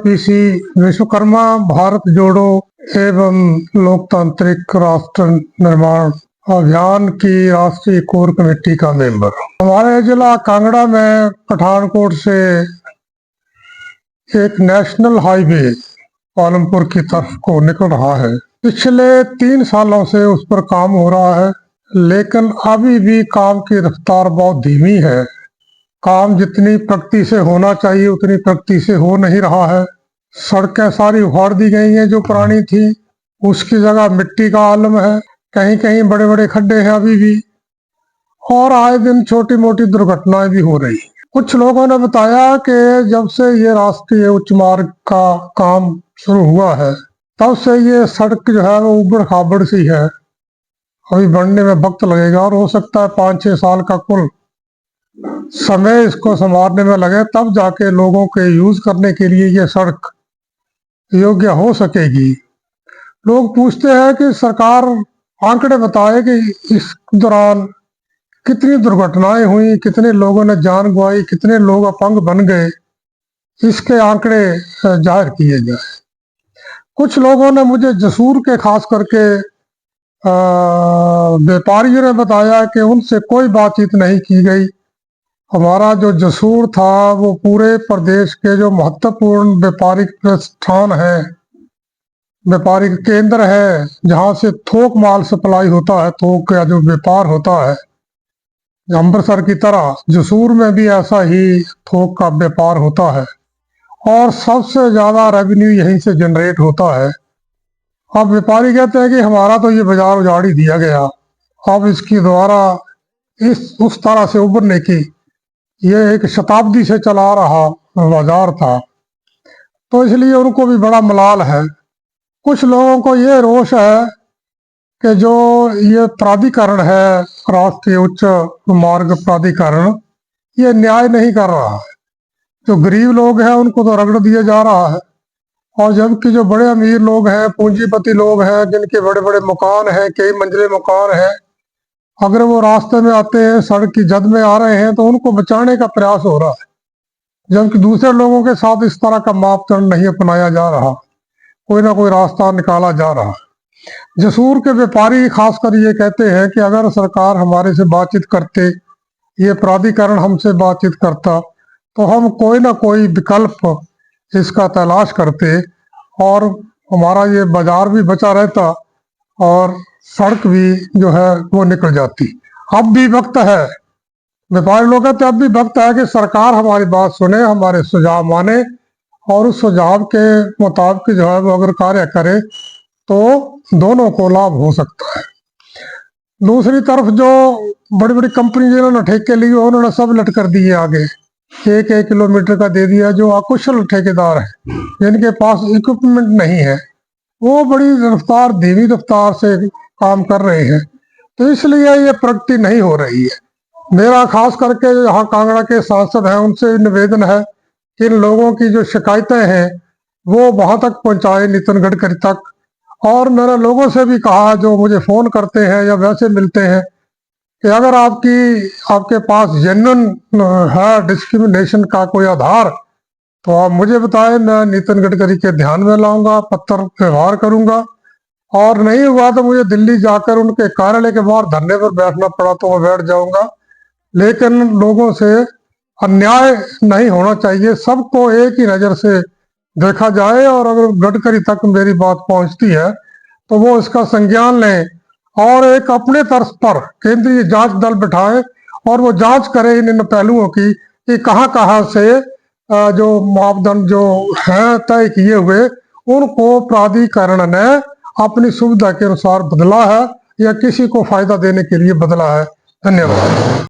PC Vishwakarma Bharat जोड़ो एवं लोकतांत्रिक राष्ट्र निर्माण अभियान की राष्ट्रीय कोर कमेटी का मेंबर। हमारे जिला कांगड़ा में पठानकोट से एक नेशनल हाईवे पालमपुर की तरफ को निकल रहा है। पिछले 3 सालों से उस पर काम हो रहा है, लेकिन अभी भी काम की रफ्तार बहुत धीमी है। काम जितनी प्रगति से होना चाहिए उतनी प्रगति से हो नहीं रहा है। सड़कें सारी उखाड़ दी गई हैं जो पुरानी थी, उसकी जगह मिट्टी का आलम है। कहीं कहीं बड़े बड़े खड्डे हैं अभी भी, और आए दिन छोटी मोटी दुर्घटनाएं भी हो रही। कुछ लोगों ने बताया कि जब से ये राष्ट्रीय उच्च मार्ग का काम शुरू हुआ है तब से ये सड़क जो है वो उबड़ खाबड़ सी है। अभी बनने में वक्त लगेगा और हो सकता है 5-6 साल का कुल समय इसको संवारने में लगे, तब जाके लोगों के यूज करने के लिए ये सड़क योग्य हो सकेगी। लोग पूछते हैं कि सरकार आंकड़े बताए कि इस दौरान कितनी दुर्घटनाएं हुई, कितने लोगों ने जान गंवाई, कितने लोग अपंग बन गए, इसके आंकड़े जाहिर किए जाए। कुछ लोगों ने मुझे जसूर के खास करके व्यापारियों ने बताया कि उनसे कोई बातचीत नहीं की गई। हमारा जो जसूर था वो पूरे प्रदेश के जो महत्वपूर्ण व्यापारिक प्रतिष्ठान है, व्यापारिक केंद्र है, जहाँ से थोक माल सप्लाई होता है, थोक का जो व्यापार होता है अमृतसर की तरह जसूर में भी ऐसा ही थोक का व्यापार होता है और सबसे ज्यादा रेवेन्यू यहीं से जनरेट होता है। अब व्यापारी कहते हैं कि हमारा तो ये बाजार उजाड़ ही दिया गया, अब इसकी द्वारा उस तरह से उभरने की ये एक शताब्दी से चला रहा बाजार था, तो इसलिए उनको भी बड़ा मलाल है। कुछ लोगों को ये रोष है कि जो ये प्राधिकरण है, राष्ट्रीय उच्च मार्ग प्राधिकरण, ये न्याय नहीं कर रहा है। जो गरीब लोग हैं उनको तो रगड़ दिया जा रहा है, और जबकि जो बड़े अमीर लोग हैं, पूंजीपति लोग हैं, जिनके बड़े बड़े मकान हैं, कई मंजिले मकान हैं, अगर वो रास्ते में आते हैं, सड़क की जद में आ रहे हैं, तो उनको बचाने का प्रयास हो रहा है, जबकि दूसरे लोगों के साथ इस तरह का मापदंड नहीं अपनाया जा रहा, कोई ना कोई रास्ता निकाला जा रहा है। जसूर के व्यापारी खासकर ये कहते हैं कि अगर सरकार हमारे से बातचीत करते, ये प्राधिकरण हमसे बातचीत करता, तो हम कोई ना कोई विकल्प इसका तलाश करते और हमारा ये बाजार भी बचा रहता और सड़क भी जो है वो निकल जाती। अब भी वक्त है, व्यापारी लोग कहते अब भी वक्त है कि सरकार हमारी बात सुने, हमारे सुझाव माने और उस सुझाव के मुताबिक जो है वो अगर कार्य करे तो दोनों को लाभ हो सकता है। दूसरी तरफ जो बड़ी बड़ी कंपनी जिन्होंने ठेके लिए उन्होंने सब लट कर दिए आगे, 1-1 किलोमीटर का दे दिया। जो अकुशल ठेकेदार है, जिनके पास इक्विपमेंट नहीं है, वो बड़ी रफ्तार, धीमी रफ्तार से काम कर रहे हैं, तो इसलिए ये प्रगति नहीं हो रही है। मेरा खास करके यहाँ कांगड़ा के सांसद हैं उनसे निवेदन है कि इन लोगों की जो शिकायतें हैं वो वहां तक पहुंचाए, नितिन गडकरी तक। और मैंने लोगों से भी कहा जो मुझे फोन करते हैं या वैसे मिलते हैं कि अगर आपके पास जेन्युइन है डिस्क्रिमिनेशन का कोई आधार, तो आप मुझे बताएं, मैं नितिन गडकरी के ध्यान में लाऊंगा, पत्र व्यवहार करूंगा। और नहीं हुआ तो मुझे दिल्ली जाकर उनके कार्यालय के बाहर धरने पर बैठना पड़ा तो मैं बैठ जाऊंगा। लेकिन लोगों से अन्याय नहीं होना चाहिए, सबको एक ही नजर से देखा जाए, और अगर गडकरी तक मेरी बात पहुंचती है तो वो इसका संज्ञान लें और एक अपने तर्ज पर केंद्रीय जांच दल बिठाए और वो जांच करे इन पहलुओं की कि कहाँ कहाँ से जो मापदंड जो हैं तय किए हुए उनको प्राधिकरण ने अपनी सुविधा के अनुसार बदला है या किसी को फायदा देने के लिए बदला है। धन्यवाद।